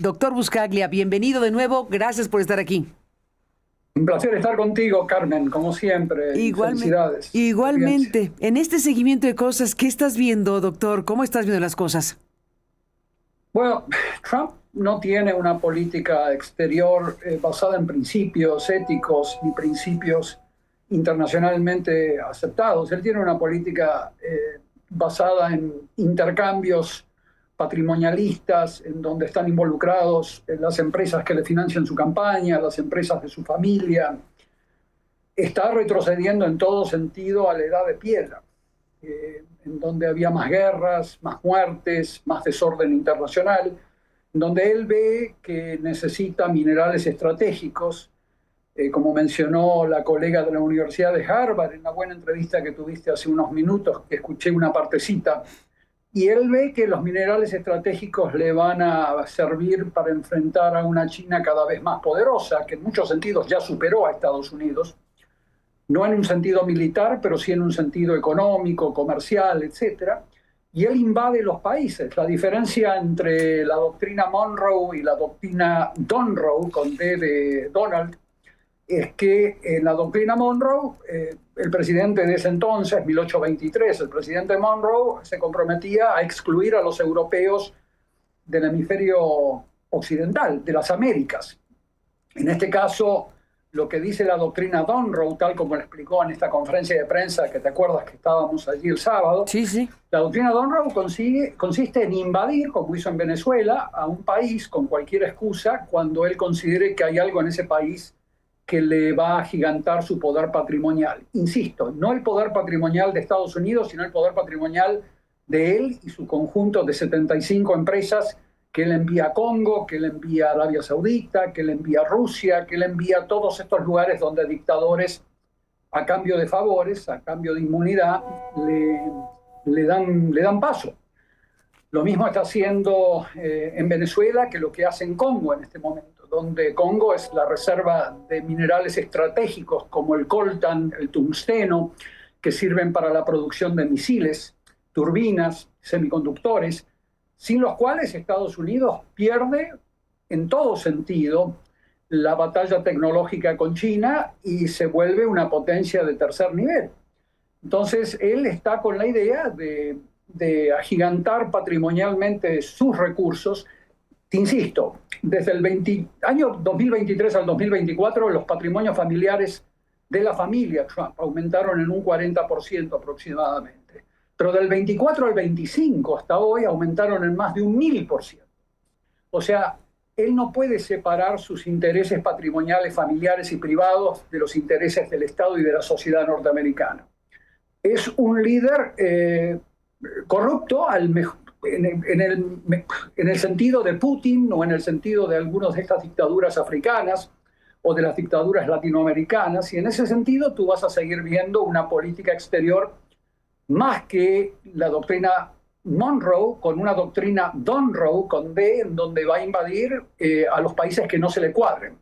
Doctor Buscaglia, bienvenido de nuevo. Gracias por estar aquí. Un placer estar contigo, Carmen, como siempre. Y felicidades. Igualmente. En este seguimiento de cosas, ¿qué estás viendo, doctor? ¿Cómo estás viendo las cosas? Bueno, Trump no tiene una política exterior basada en principios éticos ni principios internacionalmente aceptados. Él tiene una política basada en intercambios patrimonialistas, en donde están involucrados las empresas que le financian su campaña, las empresas de su familia. Está retrocediendo en todo sentido a la edad de piedra, en donde había más guerras, más muertes, más desorden internacional, en donde él ve que necesita minerales estratégicos, como mencionó la colega de la Universidad de Harvard en la buena entrevista que tuviste hace unos minutos, que escuché una partecita. Y él ve que los minerales estratégicos le van a servir para enfrentar a una China cada vez más poderosa, que en muchos sentidos ya superó a Estados Unidos, no en un sentido militar, pero sí en un sentido económico, comercial, etc. Y él invade los países. La diferencia entre la doctrina Monroe y la doctrina Donroe, con D de Donald, es que en la doctrina Monroe, el presidente de ese entonces, 1823, el presidente Monroe, se comprometía a excluir a los europeos del hemisferio occidental, de las Américas. En este caso, lo que dice la doctrina Donroe, tal como lo explicó en esta conferencia de prensa, que te acuerdas que estábamos allí el sábado, Sí. La doctrina Donroe consiste en invadir, como hizo en Venezuela, a un país con cualquier excusa cuando él considere que hay algo en ese país que le va a agigantar su poder patrimonial. Insisto, no el poder patrimonial de Estados Unidos, sino el poder patrimonial de él y su conjunto de 75 empresas que él envía a Congo, que él envía a Arabia Saudita, que él envía a Rusia, que él envía a todos estos lugares donde dictadores, a cambio de favores, a cambio de inmunidad, le dan paso. Lo mismo está haciendo en Venezuela que lo que hace en Congo en este momento, donde Congo es la reserva de minerales estratégicos como el coltan, el tungsteno, que sirven para la producción de misiles, turbinas, semiconductores, sin los cuales Estados Unidos pierde en todo sentido la batalla tecnológica con China y se vuelve una potencia de tercer nivel. Entonces, él está con la idea de agigantar patrimonialmente sus recursos. Te insisto, desde el año 2023 al 2024, los patrimonios familiares de la familia Trump aumentaron en un 40% aproximadamente. Pero del 24 al 25 hasta hoy aumentaron en más de un 1000%. O sea, él no puede separar sus intereses patrimoniales, familiares y privados de los intereses del Estado y de la sociedad norteamericana. Es un líder corrupto en el sentido de Putin o en el sentido de algunas de estas dictaduras africanas o de las dictaduras latinoamericanas, y en ese sentido tú vas a seguir viendo una política exterior más que la doctrina Monroe, con una doctrina Donroe, con D, en donde va a invadir a los países que no se le cuadren.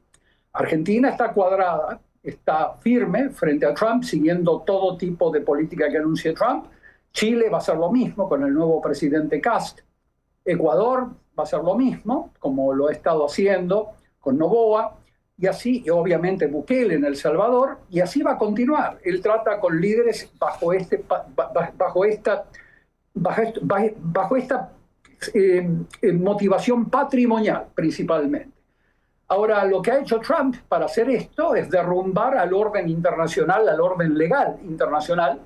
Argentina está cuadrada, está firme frente a Trump, siguiendo todo tipo de política que anuncie Trump. Chile va a hacer lo mismo con el nuevo presidente Kast. Ecuador va a hacer lo mismo, como lo ha estado haciendo con Noboa. Y así, y obviamente Bukele en El Salvador, y así va a continuar. Él trata con líderes bajo esta motivación patrimonial, principalmente. Ahora, lo que ha hecho Trump para hacer esto es derrumbar al orden internacional, al orden legal internacional.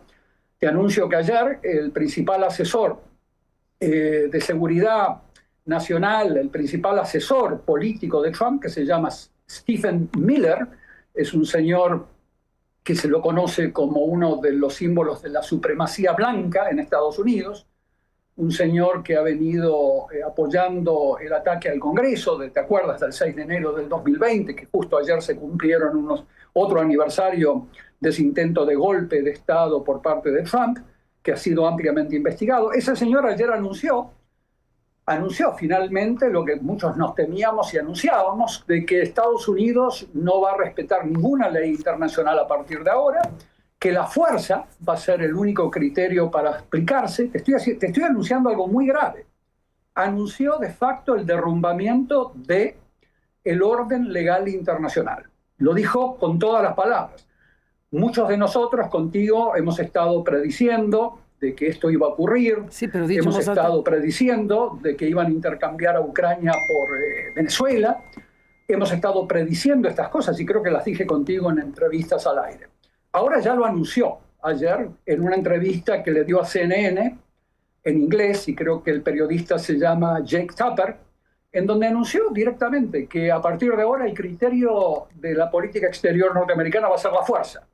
Te anuncio que ayer el principal asesor de seguridad nacional, el principal asesor político de Trump, que se llama Stephen Miller, es un señor que se lo conoce como uno de los símbolos de la supremacía blanca en Estados Unidos, un señor que ha venido apoyando el ataque al Congreso, ¿te acuerdas? Del 6 de enero del 2020, que justo ayer se cumplieron otro aniversario de ese intento de golpe de Estado por parte de Trump, que ha sido ampliamente investigado. Ese señor ayer anunció finalmente lo que muchos nos temíamos y anunciábamos, de que Estados Unidos no va a respetar ninguna ley internacional a partir de ahora, que la fuerza va a ser el único criterio para explicarse. Te estoy anunciando algo muy grave. anunció de facto el derrumbamiento del orden legal internacional. Lo dijo con todas las palabras. Muchos de nosotros contigo hemos estado prediciendo de que esto iba a ocurrir. Sí, pero dicho hemos en voz alta. estado prediciendo de que iban a intercambiar a Ucrania por Venezuela. Hemos estado prediciendo estas cosas y creo que las dije contigo en entrevistas al aire. Ahora ya lo anunció ayer en una entrevista que le dio a CNN en inglés, y creo que el periodista se llama Jake Tapper, en donde anunció directamente que a partir de ahora el criterio de la política exterior norteamericana va a ser la fuerza,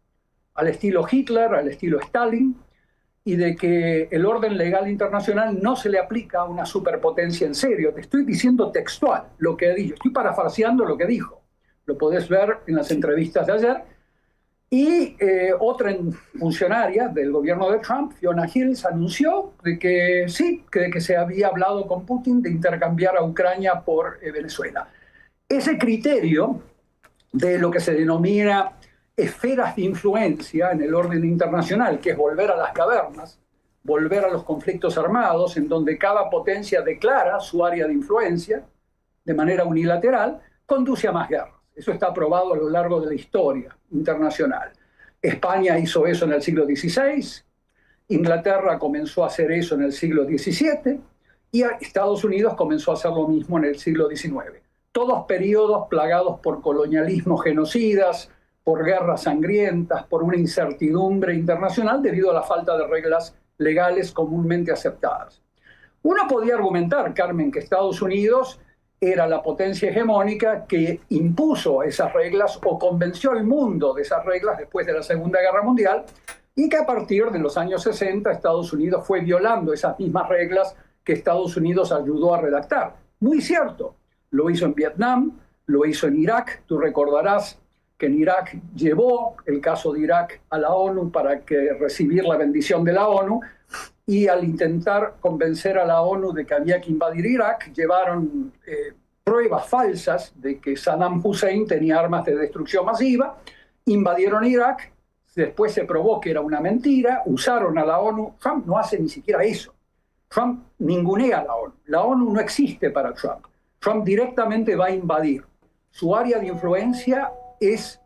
al estilo Hitler, al estilo Stalin, y de que el orden legal internacional no se le aplica a una superpotencia en serio. Te estoy diciendo textual lo que dijo, estoy parafraseando lo que dijo. Lo podés ver en las entrevistas de ayer. Y otra funcionaria del gobierno de Trump, Fiona Hill, anunció de que sí, de que se había hablado con Putin de intercambiar a Ucrania por Venezuela. Ese criterio de lo que se denomina esferas de influencia en el orden internacional, que es volver a las cavernas, volver a los conflictos armados, en donde cada potencia declara su área de influencia de manera unilateral, conduce a más guerras. Eso está probado a lo largo de la historia internacional. España hizo eso en el siglo XVI, Inglaterra comenzó a hacer eso en el siglo XVII y Estados Unidos comenzó a hacer lo mismo en el siglo XIX. Todos periodos plagados por colonialismos genocidas, por guerras sangrientas, por una incertidumbre internacional debido a la falta de reglas legales comúnmente aceptadas. Uno podía argumentar, Carmen, que Estados Unidos era la potencia hegemónica que impuso esas reglas o convenció al mundo de esas reglas después de la Segunda Guerra Mundial y que a partir de los años 60 Estados Unidos fue violando esas mismas reglas que Estados Unidos ayudó a redactar. Muy cierto, lo hizo en Vietnam, lo hizo en Irak. Tú recordarás que en Irak llevó el caso de Irak a la ONU para recibir la bendición de la ONU, y al intentar convencer a la ONU de que había que invadir Irak, llevaron pruebas falsas de que Saddam Hussein tenía armas de destrucción masiva, invadieron Irak, después se probó que era una mentira, usaron a la ONU. Trump no hace ni siquiera eso. Trump ningunea a la ONU. La ONU no existe para Trump. Trump directamente va a invadir. Su área de influencia es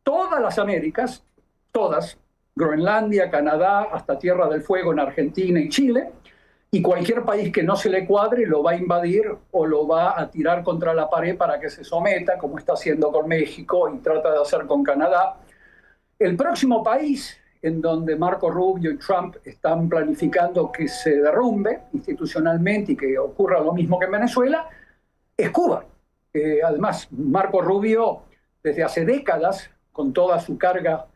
todas las Américas, todas, Groenlandia, Canadá, hasta Tierra del Fuego en Argentina y Chile, y cualquier país que no se le cuadre lo va a invadir o lo va a tirar contra la pared para que se someta, como está haciendo con México y trata de hacer con Canadá. El próximo país en donde Marco Rubio y Trump están planificando que se derrumbe institucionalmente y que ocurra lo mismo que en Venezuela es Cuba. Además, Marco Rubio, desde hace décadas, con toda su carga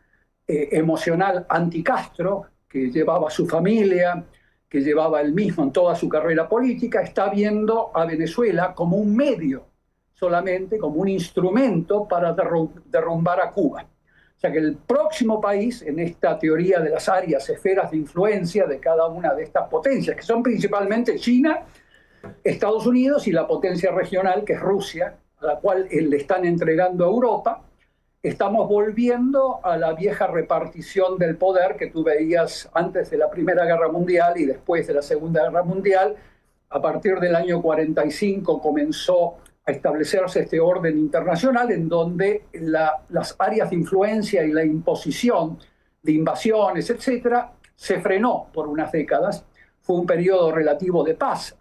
emocional anti-Castro, que llevaba su familia, que llevaba él mismo en toda su carrera política, está viendo a Venezuela como un medio solamente, como un instrumento para derrumbar a Cuba. O sea que el próximo país en esta teoría de las áreas, esferas de influencia de cada una de estas potencias, que son principalmente China, Estados Unidos y la potencia regional, que es Rusia, a la cual le están entregando a Europa. Estamos volviendo a la vieja repartición del poder que tú veías antes de la Primera Guerra Mundial y después de la Segunda Guerra Mundial. A partir del año 45 comenzó a establecerse este orden internacional en donde las áreas de influencia y la imposición de invasiones, etcétera, se frenó por unas décadas. Fue un periodo relativo de paz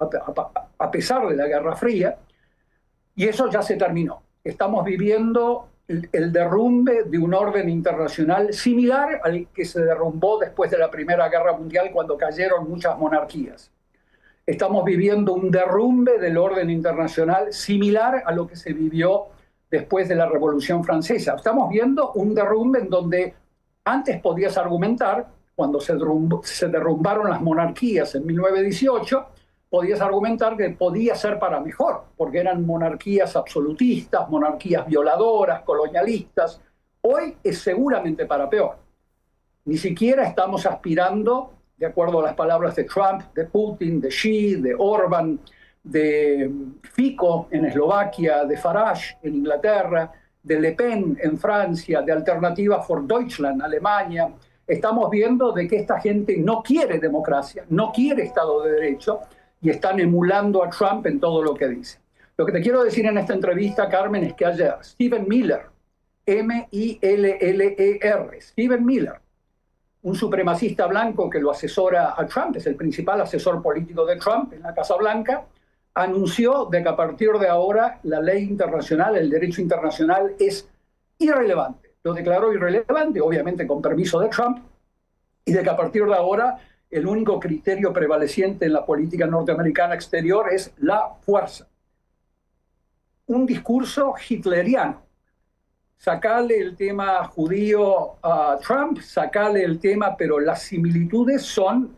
a pesar de la Guerra Fría, y eso ya se terminó. Estamos viviendo el derrumbe de un orden internacional similar al que se derrumbó después de la Primera Guerra Mundial cuando cayeron muchas monarquías. Estamos viviendo un derrumbe del orden internacional similar a lo que se vivió después de la Revolución Francesa. Estamos viendo un derrumbe en donde antes podías argumentar, cuando se derrumbaron las monarquías en 1918, podías argumentar que podía ser para mejor, porque eran monarquías absolutistas, monarquías violadoras, colonialistas. Hoy es seguramente para peor. Ni siquiera estamos aspirando, de acuerdo a las palabras de Trump, de Putin, de Xi, de Orbán, de Fico en Eslovaquia, de Farage en Inglaterra, de Le Pen en Francia, de Alternativa for Deutschland, Alemania. Estamos viendo de que esta gente no quiere democracia, no quiere Estado de Derecho, y están emulando a Trump en todo lo que dice. Lo que te quiero decir en esta entrevista, Carmen, es que ayer Stephen Miller, M-I-L-L-E-R, Stephen Miller, un supremacista blanco que lo asesora a Trump, es el principal asesor político de Trump en la Casa Blanca, anunció de que a partir de ahora la ley internacional, el derecho internacional es irrelevante. Lo declaró irrelevante, obviamente con permiso de Trump, y de que a partir de ahora el único criterio prevaleciente en la política norteamericana exterior es la fuerza. Un discurso hitleriano. Sacale el tema judío a Trump, sacale el tema, pero las similitudes son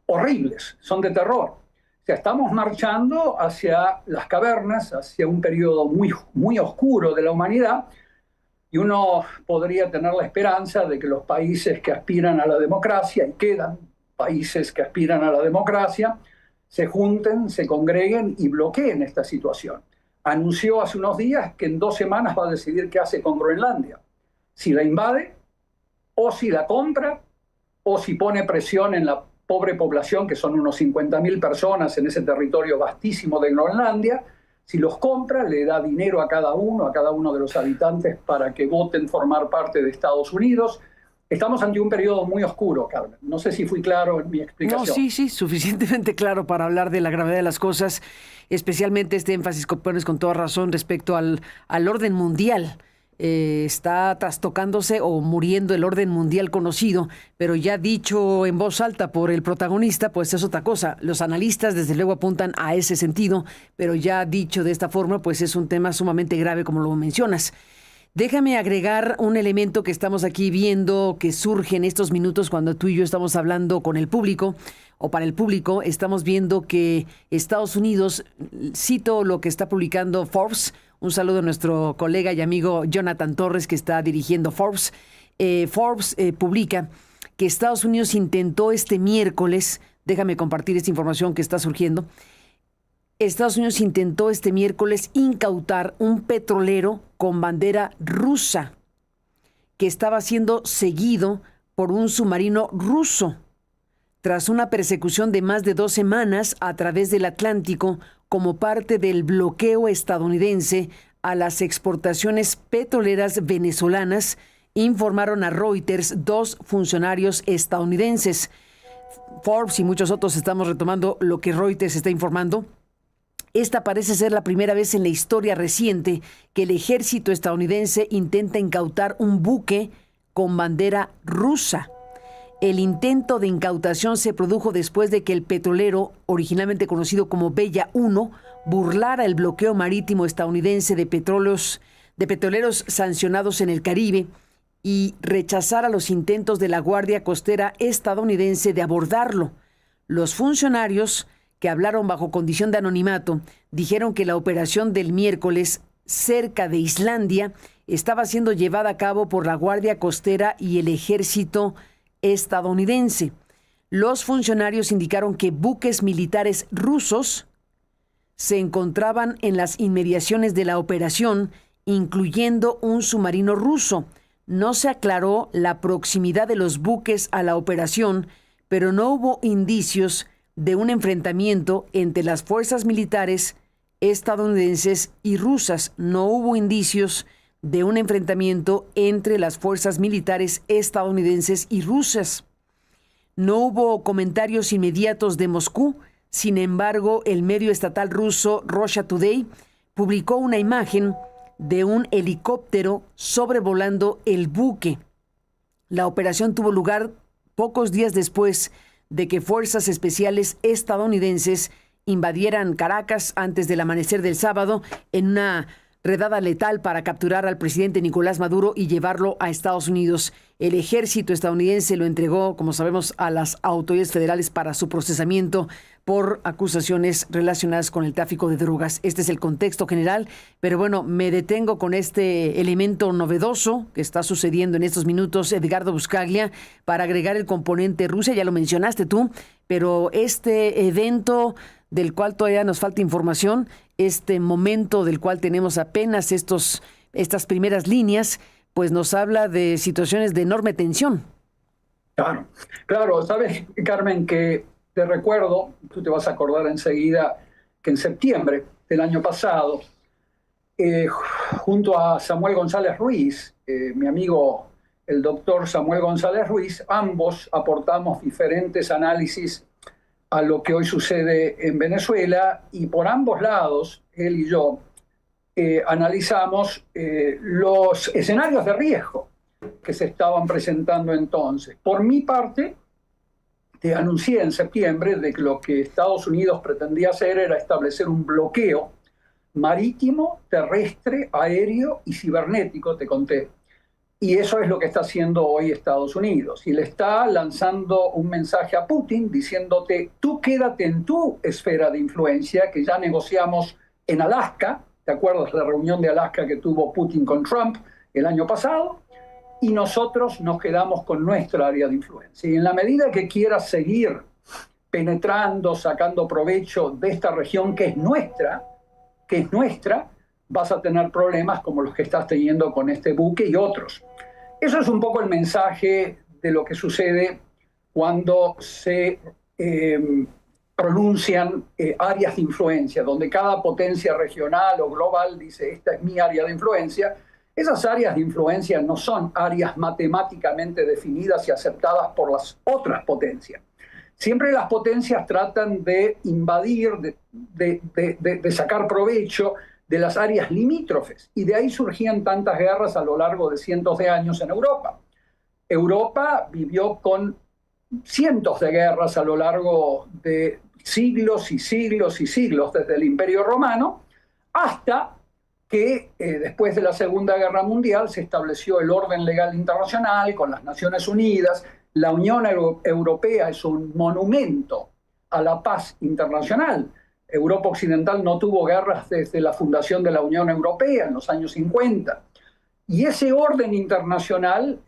horribles, son de terror. O sea, estamos marchando hacia las cavernas, hacia un periodo muy, muy oscuro de la humanidad, y uno podría tener la esperanza de que los países que aspiran a la democracia, y quedan países que aspiran a la democracia, se junten, se congreguen y bloqueen esta situación. Anunció hace unos días que en 2 semanas va a decidir qué hace con Groenlandia. Si la invade, o si la compra, o si pone presión en la pobre población, que son unos 50.000 personas en ese territorio vastísimo de Groenlandia. Si los compra, le da dinero a cada uno de los habitantes para que voten formar parte de Estados Unidos. Estamos ante un periodo muy oscuro, Carmen. No sé si fui claro en mi explicación. No, sí, suficientemente claro para hablar de la gravedad de las cosas, especialmente este énfasis que pones con toda razón respecto al orden mundial. Está trastocándose o muriendo el orden mundial conocido, pero ya dicho en voz alta por el protagonista, pues es otra cosa. Los analistas desde luego apuntan a ese sentido, pero ya dicho de esta forma, pues es un tema sumamente grave como lo mencionas. Déjame agregar un elemento que estamos aquí viendo que surge en estos minutos cuando tú y yo estamos hablando con el público o para el público. Estamos viendo que Estados Unidos, cito lo que está publicando Forbes. Un saludo a nuestro colega y amigo Jonathan Torres, que está dirigiendo Forbes. Forbes publica que Estados Unidos intentó este miércoles, déjame compartir esta información que está surgiendo, Estados Unidos intentó este miércoles incautar un petrolero con bandera rusa que estaba siendo seguido por un submarino ruso. Tras una persecución de más de 2 semanas a través del Atlántico como parte del bloqueo estadounidense a las exportaciones petroleras venezolanas, informaron a Reuters 2 funcionarios estadounidenses. Forbes y muchos otros estamos retomando lo que Reuters está informando. Esta parece ser la primera vez en la historia reciente que el ejército estadounidense intenta incautar un buque con bandera rusa. El intento de incautación se produjo después de que el petrolero, originalmente conocido como Bella 1, burlara el bloqueo marítimo estadounidense de petroleros sancionados en el Caribe y rechazara los intentos de la Guardia Costera estadounidense de abordarlo. Los funcionarios, que hablaron bajo condición de anonimato, dijeron que la operación del miércoles cerca de Islandia estaba siendo llevada a cabo por la Guardia Costera y el ejército estadounidense. Los funcionarios indicaron que buques militares rusos se encontraban en las inmediaciones de la operación, incluyendo un submarino ruso. No se aclaró la proximidad de los buques a la operación, pero no hubo indicios de un enfrentamiento entre las fuerzas militares estadounidenses y rusas. No hubo indicios de un enfrentamiento entre las fuerzas militares estadounidenses y rusas. No hubo comentarios inmediatos de Moscú. Sin embargo, el medio estatal ruso Russia Today publicó una imagen de un helicóptero sobrevolando el buque. La operación tuvo lugar pocos días después de que fuerzas especiales estadounidenses invadieran Caracas antes del amanecer del sábado en una redada letal para capturar al presidente Nicolás Maduro y llevarlo a Estados Unidos. El ejército estadounidense lo entregó, como sabemos, a las autoridades federales para su procesamiento por acusaciones relacionadas con el tráfico de drogas. Este es el contexto general, pero bueno, me detengo con este elemento novedoso que está sucediendo en estos minutos, Edgardo Buscaglia, para agregar el componente Rusia. Ya lo mencionaste tú, pero este evento del cual todavía nos falta información, este momento del cual tenemos apenas estas primeras líneas, pues nos habla de situaciones de enorme tensión. Claro, sabes, Carmen, que te recuerdo, tú te vas a acordar enseguida, que en septiembre del año pasado, junto a Samuel González Ruiz, mi amigo el doctor Samuel González Ruiz, ambos aportamos diferentes análisis a lo que hoy sucede en Venezuela, y por ambos lados, él y yo, analizamos los escenarios de riesgo que se estaban presentando entonces. Por mi parte, te anuncié en septiembre de que lo que Estados Unidos pretendía hacer era establecer un bloqueo marítimo, terrestre, aéreo y cibernético, te conté. Y eso es lo que está haciendo hoy Estados Unidos. Y le está lanzando un mensaje a Putin diciéndote, tú quédate en tu esfera de influencia, que ya negociamos en Alaska. ¿Te acuerdas la reunión de Alaska que tuvo Putin con Trump el año pasado? Y nosotros nos quedamos con nuestra área de influencia. Y en la medida que quieras seguir penetrando, sacando provecho de esta región que es nuestra, vas a tener problemas como los que estás teniendo con este buque y otros. Eso es un poco el mensaje de lo que sucede cuando se pronuncian áreas de influencia, donde cada potencia regional o global dice, esta es mi área de influencia. Esas áreas de influencia no son áreas matemáticamente definidas y aceptadas por las otras potencias. Siempre las potencias tratan de invadir, de sacar provecho de las áreas limítrofes, y de ahí surgían tantas guerras a lo largo de cientos de años en Europa. Europa vivió con cientos de guerras a lo largo de siglos y siglos y siglos, desde el Imperio Romano, hasta que después de la Segunda Guerra Mundial se estableció el orden legal internacional con las Naciones Unidas. La Unión Europea es un monumento a la paz internacional. Europa Occidental no tuvo guerras desde la fundación de la Unión Europea en los años 50. Y ese orden internacional,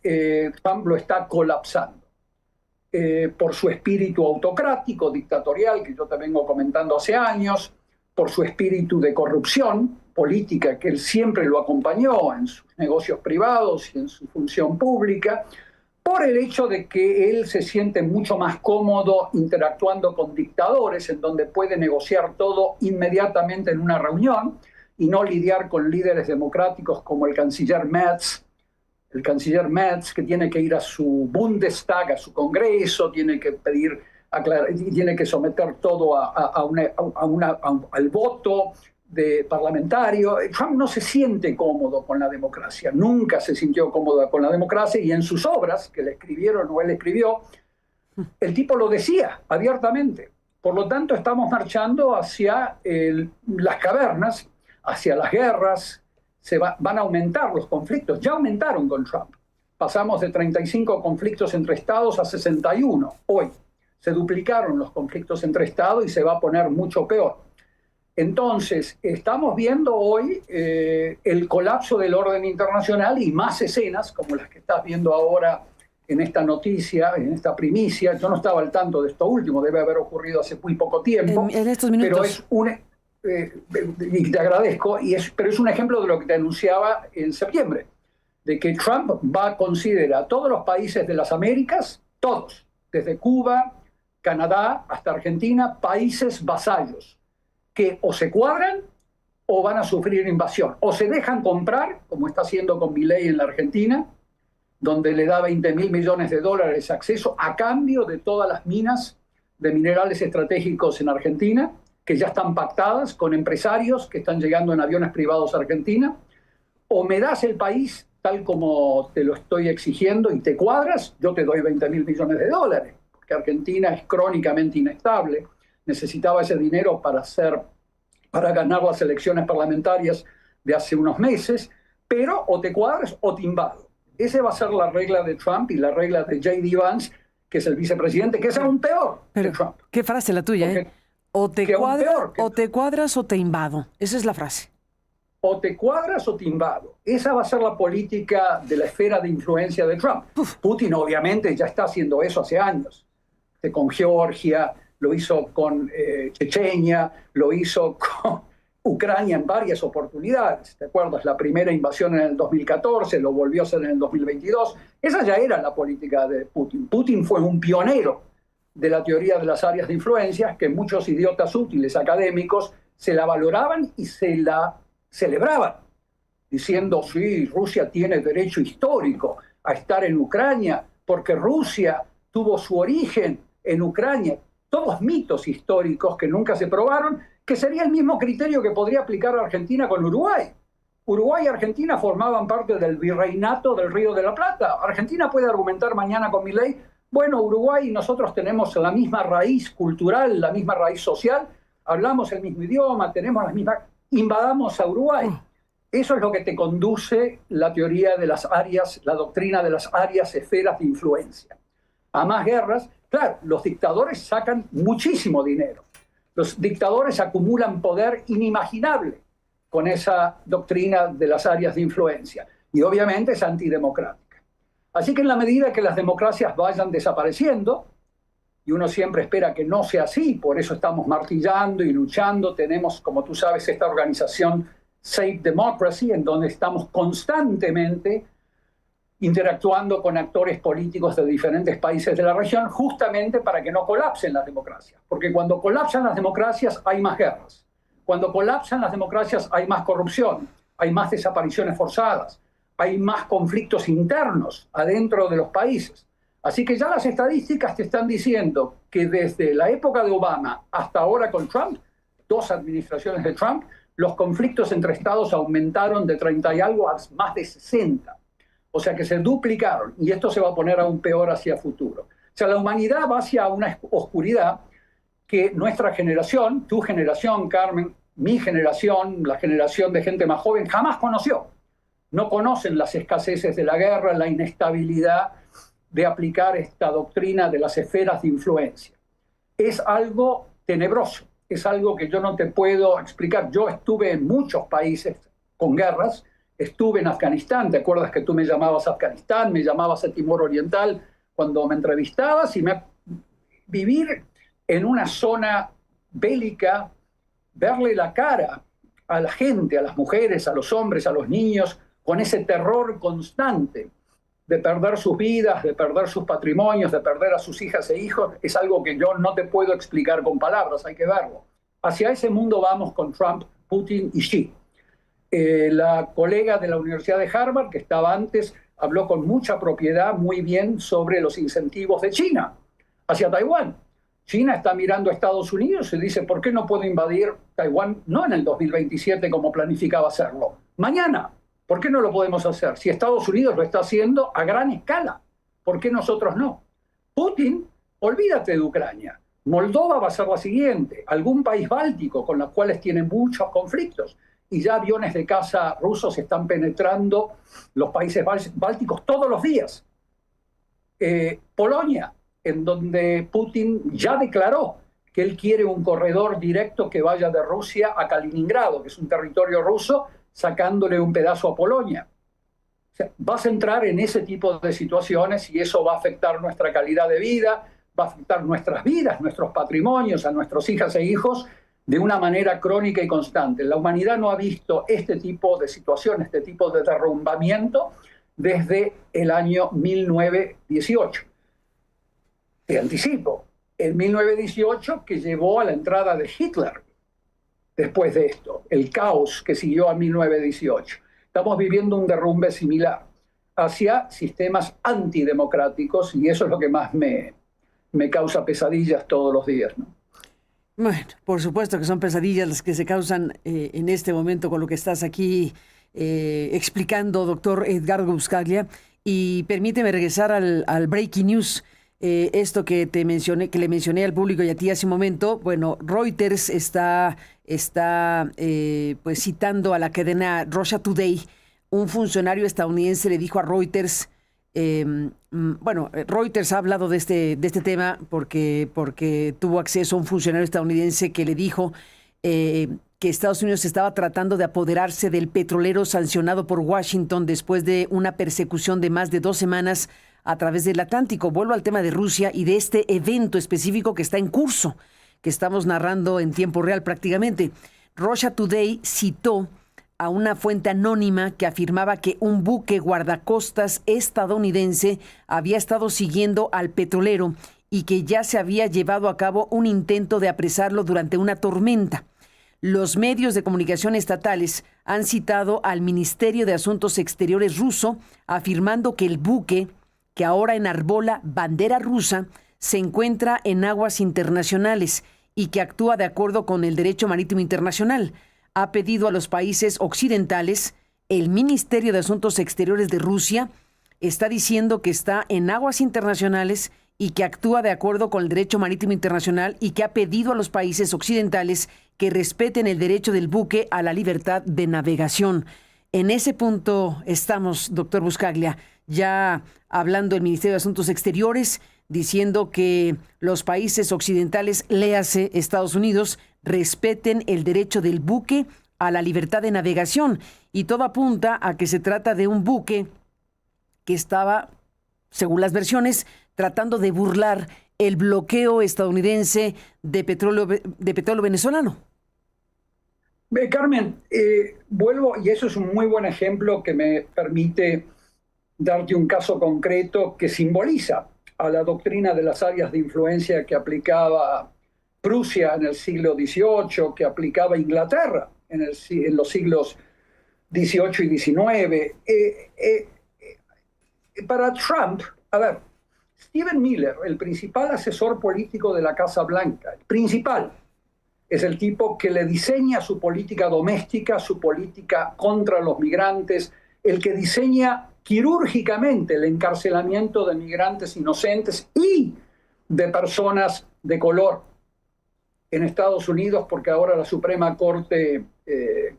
Trump lo está colapsando. Por su espíritu autocrático, dictatorial, que yo te vengo comentando hace años, por su espíritu de corrupción política, que él siempre lo acompañó en sus negocios privados y en su función pública, por el hecho de que él se siente mucho más cómodo interactuando con dictadores, en donde puede negociar todo inmediatamente en una reunión y no lidiar con líderes democráticos como el canciller Merz, que tiene que ir a su Bundestag, a su Congreso, tiene que pedir, tiene que someter todo al voto parlamentario. Trump no se siente cómodo con la democracia, nunca se sintió cómodo con la democracia, y en sus obras que le escribieron o él escribió, el tipo lo decía abiertamente. Por lo tanto, estamos marchando hacia las cavernas, hacia las guerras. Van a aumentar los conflictos, ya aumentaron con Trump. Pasamos de 35 conflictos entre estados a 61 hoy. Se duplicaron los conflictos entre estados y se va a poner mucho peor. Entonces, estamos viendo hoy el colapso del orden internacional y más escenas como las que estás viendo ahora en esta noticia, en esta primicia. Yo no estaba al tanto de esto último, debe haber ocurrido hace muy poco tiempo. En estos minutos. Pero es y te agradezco, pero es un ejemplo de lo que te anunciaba en septiembre, de que Trump va a considerar a todos los países de las Américas, todos, desde Cuba, Canadá hasta Argentina, países vasallos, que o se cuadran o van a sufrir invasión, o se dejan comprar, como está haciendo con Milei en la Argentina, donde le da $20.000 millones de acceso a cambio de todas las minas de minerales estratégicos en Argentina, que ya están pactadas con empresarios que están llegando en aviones privados a Argentina. O me das el país tal como te lo estoy exigiendo y te cuadras, yo te doy $20.000 millones, porque Argentina es crónicamente inestable. Necesitaba ese dinero para ganar las elecciones parlamentarias de hace unos meses, pero o te cuadras o te invado. Esa va a ser la regla de Trump y la regla de J.D. Vance, que es el vicepresidente, que es aún peor que Trump. Qué frase la tuya, porque, O te cuadras o te invado. Esa es la frase. O te cuadras o te invado. Esa va a ser la política de la esfera de influencia de Trump. Putin obviamente ya está haciendo eso hace años. Con Georgia, lo hizo con Chechenia, lo hizo con Ucrania en varias oportunidades. ¿Te acuerdas? La primera invasión en el 2014, lo volvió a hacer en el 2022. Esa ya era la política de Putin. Putin fue un pionero de la teoría de las áreas de influencia, que muchos idiotas útiles académicos se la valoraban y se la celebraban, diciendo, sí, Rusia tiene derecho histórico a estar en Ucrania, porque Rusia tuvo su origen en Ucrania. Todos mitos históricos que nunca se probaron, que sería el mismo criterio que podría aplicar a Argentina con Uruguay. Uruguay y Argentina formaban parte del virreinato del Río de la Plata. Argentina puede argumentar mañana con Milei, bueno, Uruguay y nosotros tenemos la misma raíz cultural, la misma raíz social, hablamos el mismo idioma, tenemos las mismas... Invadamos a Uruguay. Eso es lo que te conduce la teoría de las áreas, la doctrina de las áreas, esferas de influencia. A más guerras, claro, los dictadores sacan muchísimo dinero. Los dictadores acumulan poder inimaginable con esa doctrina de las áreas de influencia. Y obviamente es antidemocrática. Así que en la medida que las democracias vayan desapareciendo, y uno siempre espera que no sea así, por eso estamos martillando y luchando, tenemos, como tú sabes, esta organización Safe Democracy, en donde estamos constantemente interactuando con actores políticos de diferentes países de la región, justamente para que no colapsen las democracias. Porque cuando colapsan las democracias hay más guerras. Cuando colapsan las democracias hay más corrupción, hay más desapariciones forzadas, hay más conflictos internos adentro de los países. Así que ya las estadísticas te están diciendo que desde la época de Obama hasta ahora con Trump, 2 administraciones de Trump, los conflictos entre estados aumentaron de 30 y algo a más de 60. O sea que se duplicaron y esto se va a poner aún peor hacia futuro. O sea, la humanidad va hacia una oscuridad que nuestra generación, tu generación, Carmen, mi generación, la generación de gente más joven, jamás conoció. No conocen las escaseces de la guerra, la inestabilidad de aplicar esta doctrina de las esferas de influencia. Es algo tenebroso, es algo que yo no te puedo explicar. Yo estuve en muchos países con guerras, estuve en Afganistán, ¿te acuerdas que tú me llamabas a Afganistán, me llamabas a Timor Oriental cuando me entrevistabas? Vivir en una zona bélica, verle la cara a la gente, a las mujeres, a los hombres, a los niños, con ese terror constante de perder sus vidas, de perder sus patrimonios, de perder a sus hijas e hijos, es algo que yo no te puedo explicar con palabras, hay que verlo. Hacia ese mundo vamos con Trump, Putin y Xi. La colega de la Universidad de Harvard, que estaba antes, habló con mucha propiedad muy bien sobre los incentivos de China hacia Taiwán. China está mirando a Estados Unidos y dice, ¿por qué no puedo invadir Taiwán? No en el 2027 como planificaba hacerlo. Mañana. ¿Por qué no lo podemos hacer? Si Estados Unidos lo está haciendo a gran escala, ¿por qué nosotros no? Putin, olvídate de Ucrania. Moldova va a ser la siguiente. Algún país báltico con los cuales tienen muchos conflictos. Y ya aviones de caza rusos están penetrando los países bálticos todos los días. Polonia, en donde Putin ya declaró que él quiere un corredor directo que vaya de Rusia a Kaliningrado, que es un territorio ruso, sacándole un pedazo a Polonia. O sea, vas a entrar en ese tipo de situaciones y eso va a afectar nuestra calidad de vida, va a afectar nuestras vidas, nuestros patrimonios, a nuestras hijas e hijos de una manera crónica y constante. La humanidad no ha visto este tipo de situación, este tipo de derrumbamiento desde el año 1918. Te anticipo, el 1918 que llevó a la entrada de Hitler. Después de esto, el caos que siguió a 1918. Estamos viviendo un derrumbe similar hacia sistemas antidemocráticos y eso es lo que más me causa pesadillas todos los días, ¿no? Bueno, por supuesto que son pesadillas las que se causan en este momento con lo que estás aquí explicando, doctor Edgardo Buscaglia. Y permíteme regresar al breaking news. Esto que te mencioné, que le mencioné al público y a ti hace un momento. Bueno, Reuters está pues citando a la cadena Russia Today. Un funcionario estadounidense le dijo a Reuters, Reuters ha hablado de este tema porque tuvo acceso a un funcionario estadounidense que le dijo que Estados Unidos estaba tratando de apoderarse del petrolero sancionado por Washington después de una persecución de más de 2 semanas a través del Atlántico. Vuelvo al tema de Rusia y de este evento específico que está en curso, que estamos narrando en tiempo real prácticamente. Russia Today citó a una fuente anónima que afirmaba que un buque guardacostas estadounidense había estado siguiendo al petrolero y que ya se había llevado a cabo un intento de apresarlo durante una tormenta. Los medios de comunicación estatales han citado al Ministerio de Asuntos Exteriores ruso afirmando que el buque, que ahora enarbola bandera rusa, se encuentra en aguas internacionales y que actúa de acuerdo con el derecho marítimo internacional. Ha pedido a los países occidentales. El Ministerio de Asuntos Exteriores de Rusia está diciendo que está en aguas internacionales y que actúa de acuerdo con el derecho marítimo internacional y que ha pedido a los países occidentales que respeten el derecho del buque a la libertad de navegación. En ese punto estamos, doctor Buscaglia, ya hablando del Ministerio de Asuntos Exteriores, diciendo que los países occidentales, léase Estados Unidos, respeten el derecho del buque a la libertad de navegación. Y todo apunta a que se trata de un buque que estaba, según las versiones, tratando de burlar el bloqueo estadounidense de petróleo venezolano. Carmen, vuelvo, y eso es un muy buen ejemplo que me permite darte un caso concreto que simboliza a la doctrina de las áreas de influencia que aplicaba Prusia en el siglo XVIII, que aplicaba Inglaterra en los siglos XVIII y XIX. Para Trump, a ver, Stephen Miller, el principal asesor político de la Casa Blanca, el principal, es el tipo que le diseña su política doméstica, su política contra los migrantes, el que diseña quirúrgicamente el encarcelamiento de migrantes inocentes y de personas de color en Estados Unidos, porque ahora la Suprema Corte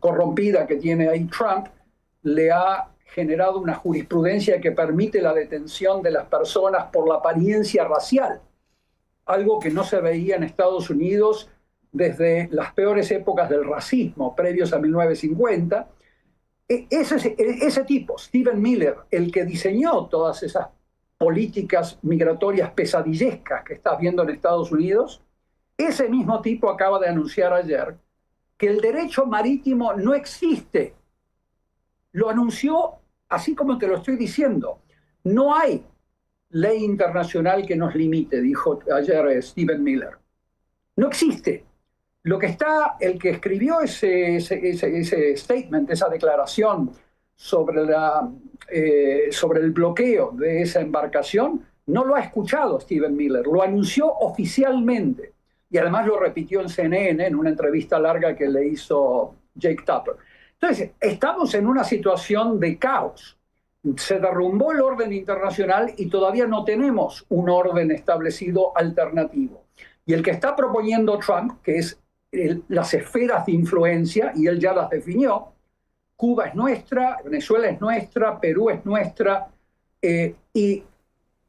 corrompida que tiene ahí Trump le ha generado una jurisprudencia que permite la detención de las personas por la apariencia racial, algo que no se veía en Estados Unidos desde las peores épocas del racismo, previos a 1950. Ese tipo, Stephen Miller, el que diseñó todas esas políticas migratorias pesadillescas que estás viendo en Estados Unidos, ese mismo tipo acaba de anunciar ayer que el derecho marítimo no existe. Lo anunció así como te lo estoy diciendo. No hay ley internacional que nos limite, dijo ayer Stephen Miller. No existe. Lo que está, el que escribió ese statement, esa declaración sobre el bloqueo de esa embarcación, no lo ha escuchado Stephen Miller, lo anunció oficialmente y además lo repitió en CNN en una entrevista larga que le hizo Jake Tapper. Entonces, estamos en una situación de caos. Se derrumbó el orden internacional y todavía no tenemos un orden establecido alternativo. Y el que está proponiendo Trump, que es las esferas de influencia, y él ya las definió, Cuba es nuestra, Venezuela es nuestra, Perú es nuestra, y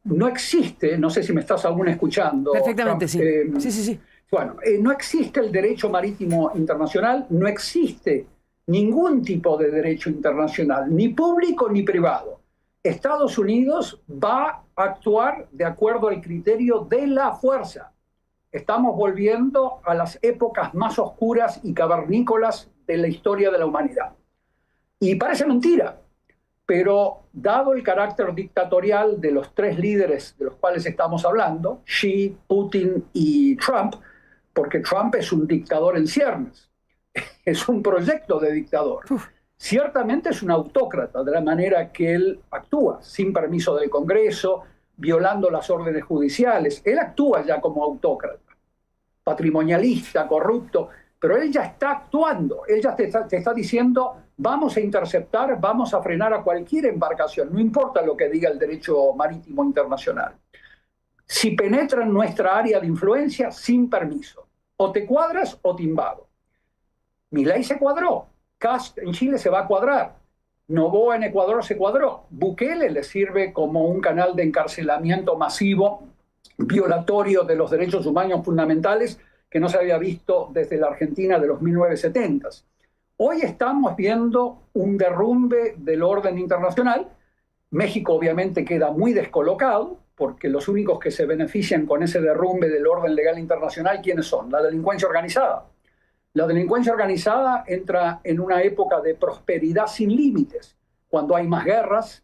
no existe, no sé si me estás aún escuchando. Perfectamente, Trump, sí. Bueno, no existe el derecho marítimo internacional, no existe ningún tipo de derecho internacional, ni público ni privado. Estados Unidos va a actuar de acuerdo al criterio de la fuerza. Estamos volviendo a las épocas más oscuras y cavernícolas de la historia de la humanidad. Y parece mentira, pero dado el carácter dictatorial de los tres líderes de los cuales estamos hablando, Xi, Putin y Trump, porque Trump es un dictador en ciernes, es un proyecto de dictador. Ciertamente es un autócrata de la manera que él actúa, sin permiso del Congreso, violando las órdenes judiciales. Él actúa ya como autócrata, patrimonialista, corrupto, pero él ya está actuando, él ya te está diciendo vamos a interceptar, vamos a frenar a cualquier embarcación, no importa lo que diga el derecho marítimo internacional. Si penetra en nuestra área de influencia sin permiso, o te cuadras o te invado. Milei se cuadró, Kast en Chile se va a cuadrar, Noboa en Ecuador se cuadró, Bukele le sirve como un canal de encarcelamiento masivo, violatorio de los derechos humanos fundamentales que no se había visto desde la Argentina de los 1970s. Hoy estamos viendo un derrumbe del orden internacional. México obviamente queda muy descolocado, porque los únicos que se benefician con ese derrumbe del orden legal internacional, ¿quiénes son? La delincuencia organizada. La delincuencia organizada entra en una época de prosperidad sin límites. Cuando hay más guerras,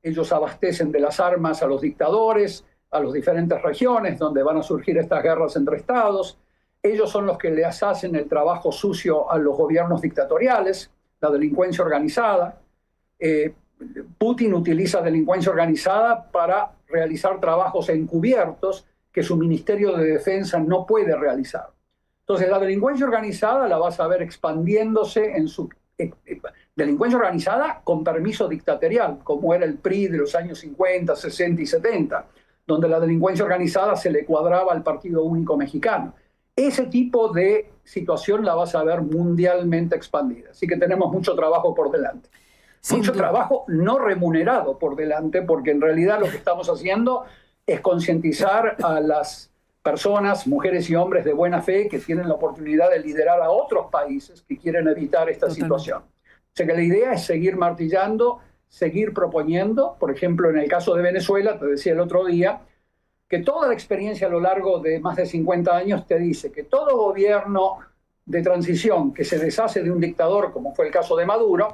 ellos abastecen de las armas a los dictadores, a las diferentes regiones donde van a surgir estas guerras entre estados. Ellos son los que les hacen el trabajo sucio a los gobiernos dictatoriales, la delincuencia organizada. Putin utiliza delincuencia organizada para realizar trabajos encubiertos que su Ministerio de Defensa no puede realizar. Entonces, la delincuencia organizada la vas a ver expandiéndose en su delincuencia organizada con permiso dictatorial, como era el PRI de los años 50, 60 y 70, donde la delincuencia organizada se le cuadraba al Partido Único Mexicano. Ese tipo de situación la vas a ver mundialmente expandida. Así que tenemos mucho trabajo por delante. Mucho trabajo no remunerado por delante, porque en realidad lo que estamos haciendo es concientizar a las personas, mujeres y hombres de buena fe que tienen la oportunidad de liderar a otros países que quieren evitar esta situación. O sea que la idea es seguir martillando, seguir proponiendo. Por ejemplo, en el caso de Venezuela, te decía el otro día, que toda la experiencia a lo largo de más de 50 años te dice que todo gobierno de transición que se deshace de un dictador, como fue el caso de Maduro,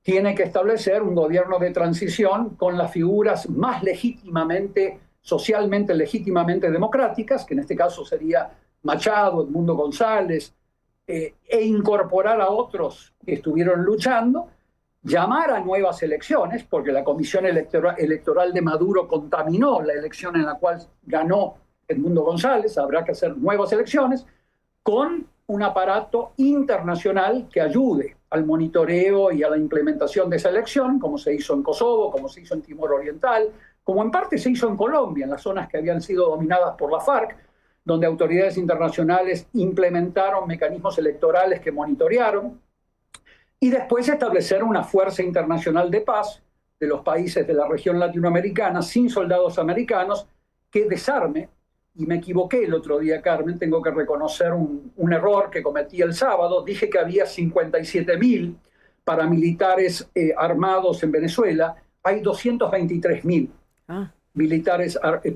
tiene que establecer un gobierno de transición con las figuras más legítimamente, socialmente legítimamente democráticas, que en este caso sería Machado, Edmundo González, e incorporar a otros que estuvieron luchando, llamar a nuevas elecciones, porque la Comisión Electoral de Maduro contaminó la elección en la cual ganó Edmundo González. Habrá que hacer nuevas elecciones con un aparato internacional que ayude al monitoreo y a la implementación de esa elección, como se hizo en Kosovo, como se hizo en Timor Oriental, como en parte se hizo en Colombia, en las zonas que habían sido dominadas por la FARC, donde autoridades internacionales implementaron mecanismos electorales que monitorearon, y después establecer una fuerza internacional de paz de los países de la región latinoamericana, sin soldados americanos, que desarme. Y me equivoqué el otro día, Carmen, tengo que reconocer un error que cometí el sábado. Dije que había 57.000 paramilitares armados en Venezuela. Hay 223.000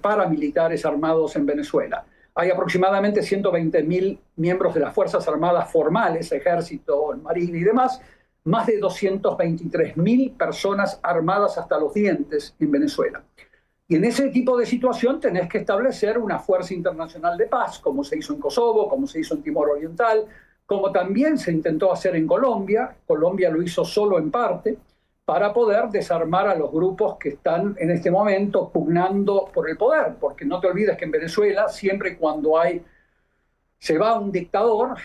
paramilitares armados en Venezuela. Hay aproximadamente 120.000 miembros de las Fuerzas Armadas formales, Ejército, Marina y demás, más de 223.000 personas armadas hasta los dientes en Venezuela. Y en ese tipo de situación tenés que establecer una fuerza internacional de paz, como se hizo en Kosovo, como se hizo en Timor Oriental, como también se intentó hacer en Colombia. Colombia lo hizo solo en parte, para poder desarmar a los grupos que están en este momento pugnando por el poder. Porque no te olvides que en Venezuela, siempre cuando se va un dictador,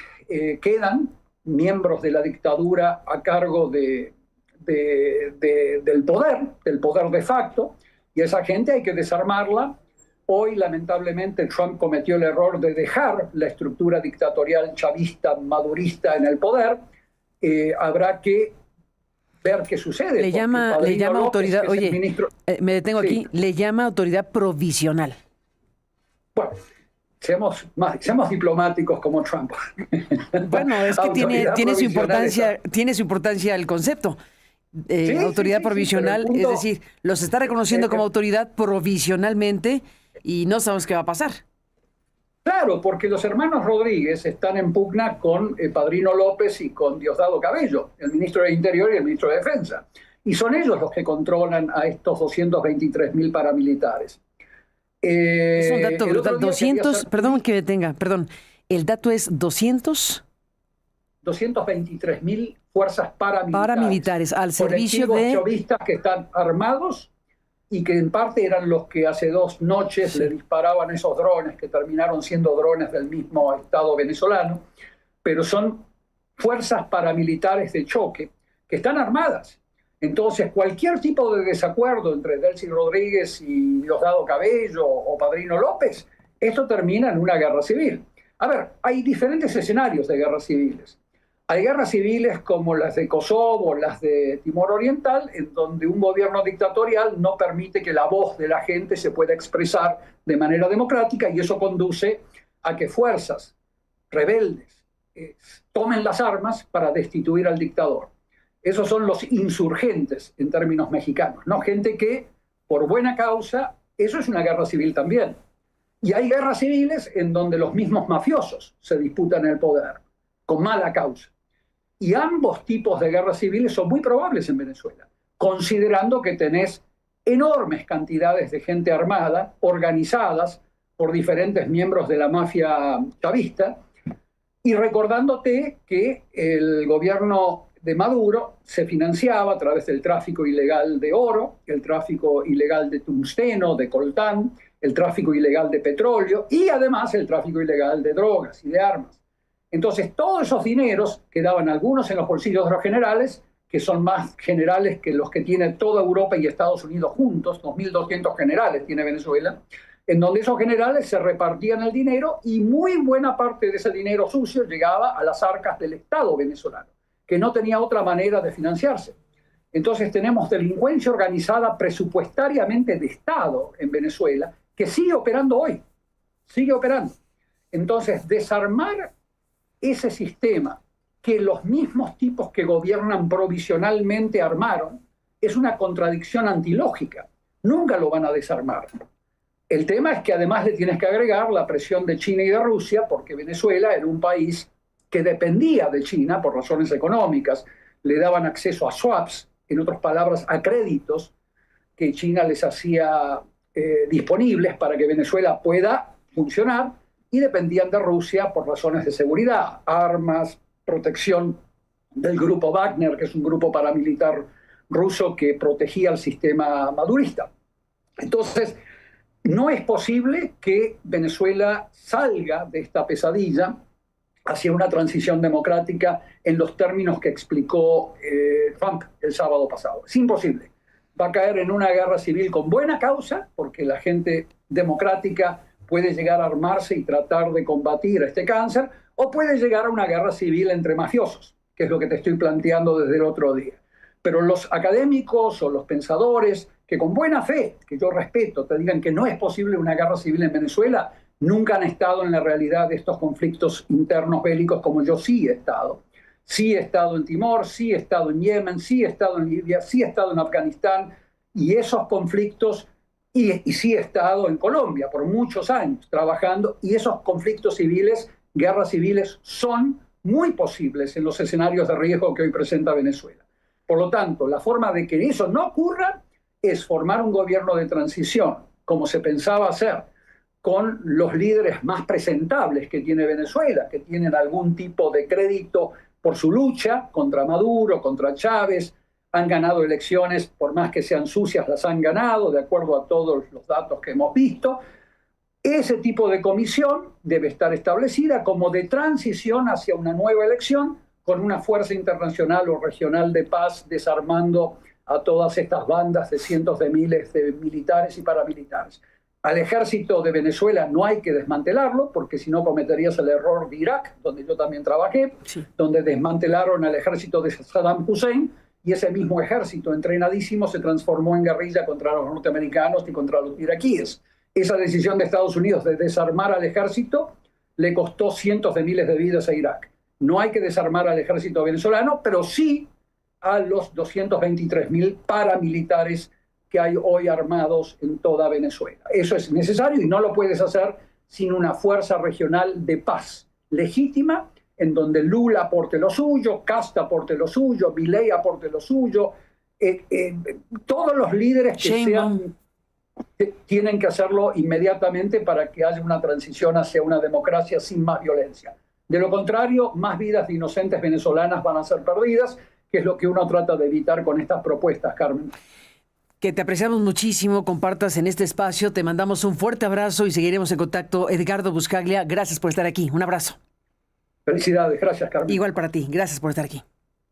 quedan miembros de la dictadura a cargo del poder de facto, y esa gente hay que desarmarla. Hoy, lamentablemente, Trump cometió el error de dejar la estructura dictatorial chavista, madurista en el poder. Habrá que ver qué sucede. Le llama autoridad, oye, me detengo aquí, le llama autoridad provisional. Bueno, seamos diplomáticos como Trump. Bueno, es que tiene su importancia el concepto. Autoridad provisional, punto, es decir, los está reconociendo como autoridad provisionalmente y no sabemos qué va a pasar. Claro, porque los hermanos Rodríguez están en pugna con Padrino López y con Diosdado Cabello, el ministro de Interior y el ministro de Defensa. Y son ellos los que controlan a estos 223.000 paramilitares. Es un dato brutal. 200, perdón que detenga, el dato es 223.000 fuerzas paramilitares al servicio de chavistas que están armados y que en parte eran los que hace 2 noches le disparaban esos drones que terminaron siendo drones del mismo Estado venezolano, pero son fuerzas paramilitares de choque que están armadas. Entonces, cualquier tipo de desacuerdo entre Delcy Rodríguez y Diosdado Cabello o Padrino López, esto termina en una guerra civil. A ver, hay diferentes escenarios de guerras civiles. Hay guerras civiles como las de Kosovo, las de Timor Oriental, en donde un gobierno dictatorial no permite que la voz de la gente se pueda expresar de manera democrática, y eso conduce a que fuerzas rebeldes tomen las armas para destituir al dictador. Esos son los insurgentes en términos mexicanos, ¿no? Gente que, por buena causa, eso es una guerra civil también. Y hay guerras civiles en donde los mismos mafiosos se disputan el poder, con mala causa. Y ambos tipos de guerras civiles son muy probables en Venezuela, considerando que tenés enormes cantidades de gente armada, organizadas por diferentes miembros de la mafia chavista, y recordándote que el gobierno de Maduro se financiaba a través del tráfico ilegal de oro, el tráfico ilegal de tungsteno, de coltán, el tráfico ilegal de petróleo y además el tráfico ilegal de drogas y de armas. Entonces, todos esos dineros quedaban algunos en los bolsillos de los generales, que son más generales que los que tiene toda Europa y Estados Unidos juntos, 2.200 generales tiene Venezuela, en donde esos generales se repartían el dinero y muy buena parte de ese dinero sucio llegaba a las arcas del Estado venezolano, que no tenía otra manera de financiarse. Entonces tenemos delincuencia organizada presupuestariamente de Estado en Venezuela, que sigue operando hoy, sigue operando. Entonces, desarmar ese sistema que los mismos tipos que gobiernan provisionalmente armaron es una contradicción antilógica. Nunca lo van a desarmar. El tema es que además le tienes que agregar la presión de China y de Rusia, porque Venezuela era un país que dependía de China por razones económicas. Le daban acceso a swaps, en otras palabras, a créditos que China les hacía disponibles para que Venezuela pueda funcionar, y dependían de Rusia por razones de seguridad, armas, protección del grupo Wagner, que es un grupo paramilitar ruso que protegía el sistema madurista. Entonces, no es posible que Venezuela salga de esta pesadilla hacia una transición democrática en los términos que explicó Trump el sábado pasado. Es imposible. Va a caer en una guerra civil con buena causa, porque la gente democrática puede llegar a armarse y tratar de combatir este cáncer, o puede llegar a una guerra civil entre mafiosos, que es lo que te estoy planteando desde el otro día. Pero los académicos o los pensadores que con buena fe, que yo respeto, te digan que no es posible una guerra civil en Venezuela, nunca han estado en la realidad de estos conflictos internos bélicos como yo sí he estado. Sí he estado en Timor, sí he estado en Yemen, sí he estado en Libia, sí he estado en Afganistán, y esos conflictos, y sí he estado en Colombia por muchos años trabajando, y esos conflictos civiles, guerras civiles, son muy posibles en los escenarios de riesgo que hoy presenta Venezuela. Por lo tanto, la forma de que eso no ocurra es formar un gobierno de transición, como se pensaba hacer, con los líderes más presentables que tiene Venezuela, que tienen algún tipo de crédito por su lucha contra Maduro, contra Chávez, han ganado elecciones, por más que sean sucias, las han ganado, de acuerdo a todos los datos que hemos visto. Ese tipo de comisión debe estar establecida como de transición hacia una nueva elección, con una fuerza internacional o regional de paz, desarmando a todas estas bandas de cientos de miles de militares y paramilitares. Al ejército de Venezuela no hay que desmantelarlo, porque si no cometerías el error de Irak, donde yo también trabajé, sí, donde desmantelaron al ejército de Saddam Hussein, y ese mismo ejército entrenadísimo se transformó en guerrilla contra los norteamericanos y contra los iraquíes. Esa decisión de Estados Unidos de desarmar al ejército le costó cientos de miles de vidas a Irak. No hay que desarmar al ejército venezolano, pero sí a los 223.000 paramilitares que hay hoy armados en toda Venezuela. Eso es necesario y no lo puedes hacer sin una fuerza regional de paz legítima, en donde Lula aporte lo suyo, Casta aporte lo suyo, Milei aporte lo suyo, todos los líderes que sean tienen que hacerlo inmediatamente para que haya una transición hacia una democracia sin más violencia. De lo contrario, más vidas de inocentes venezolanas van a ser perdidas, que es lo que uno trata de evitar con estas propuestas, Carmen. Que te apreciamos muchísimo, compartas en este espacio, te mandamos un fuerte abrazo y seguiremos en contacto. Edgardo Buscaglia, gracias por estar aquí, un abrazo. Felicidades, gracias, Carmen. Igual para ti, gracias por estar aquí.